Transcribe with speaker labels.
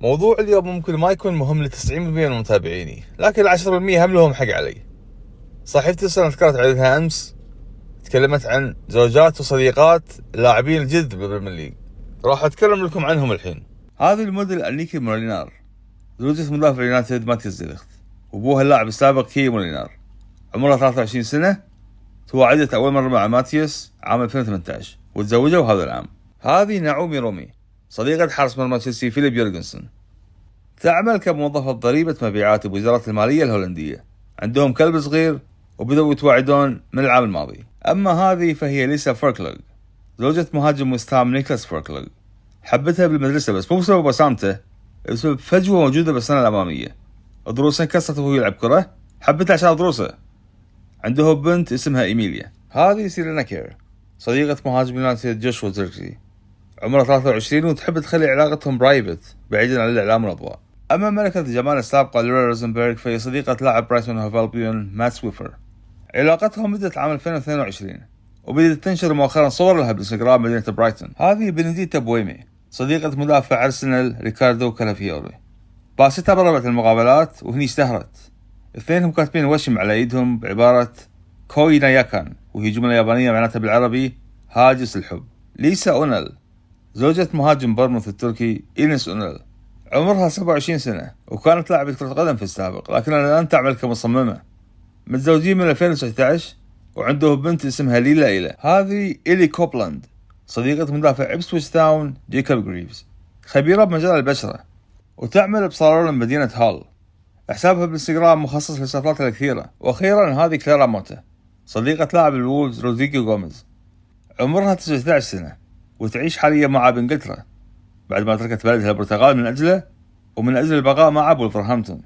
Speaker 1: موضوع اليوم ممكن ما يكون مهم ل 90% من متابعيني، لكن 10% هم لهم حق علي. صحيفتي السنة ذكرت عددها أمس، تكلمت عن زوجات وصديقات اللاعبين الجد بالبريمير ليج. راح أتكلم لكم عنهم الحين. هذه الموديل أنيكي مولينار، زوجة مدافع يونايتد ماتياس دي ليخت، وأبوها اللاعب السابق كي مولينار. عمرها 23 سنة، تواعدت أول مرة مع ماتياس عام 2018 وتزوجوا هذا العام. هذه نعومي رومي، صديقة حارس مرمى تشيلسي فيليب يورغنسون. تعمل كموظفة ضريبة مبيعات بوزارة المالية الهولندية. عندهم كلب صغير وبدأوا يتواعدون من العام الماضي. أما هذه فهي ليسا فوركلوغ، زوجة مهاجم وستهام نيكلاس فوركلوغ. حبتها بالمدرسة بس مو بسبب وسامته، بسبب فجوة موجودة بالسنة الأمامية. دروسه انكسرت وهو يلعب كرة، حبتها عشان دروسه. عنده بنت اسمها إيميليا. هذه سيرينا كير، صديقة مهاجم يونايتد جوشوا زيركزي. عمرها 23 وتحب تخلي علاقتهم برايفت بعيدا عن الإعلام والأضواء. أما ملكة الجمال السابقة لورا روزنبرغ فهي صديقة لاعب برايتون هوف ألبيون مات سويفر. علاقتهم بدت عام 2022 وبدت تنشر مؤخرا صور لها بالانستغرام مدينة برايتون. هذه بنديتا بويمي، صديقة مدافع أرسنال ريكاردو كالافيوري. باستها بربعة المقابلات وهني اشتهرت. اثنينهم كاتبين وشم على ايدهم بعبارة كوي ناياكان، وهي جملة يابانية معناتها بالعربي هاجس الحب. ليسا أونل، زوجة مهاجم بورنموث التركي إينس أونل. عمرها 27 سنة وكانت لاعبة كرة قدم في السابق، لكنها الآن تعمل كمصممة. متزوجين من 2019 وعنده بنت اسمها ليلا إيلا. هذه إيلي كوبلاند، صديقة مدافع إبسويتش تاون جيكوب غريفز، خبيرة بمجال البشرة وتعمل بصالون مدينة هال. حسابها بالانستغرام مخصص للسفرات الكثيرة. وأخيرا هذه كلارا موتا، صديقة لاعب الوولفز رودريجو غوميز. عمرها 19 سنة وتعيش حاليا معه بإنجلترا بعد ما تركت بلدها البرتغال من أجله ومن أجل البقاء مع وولفرهامبتون.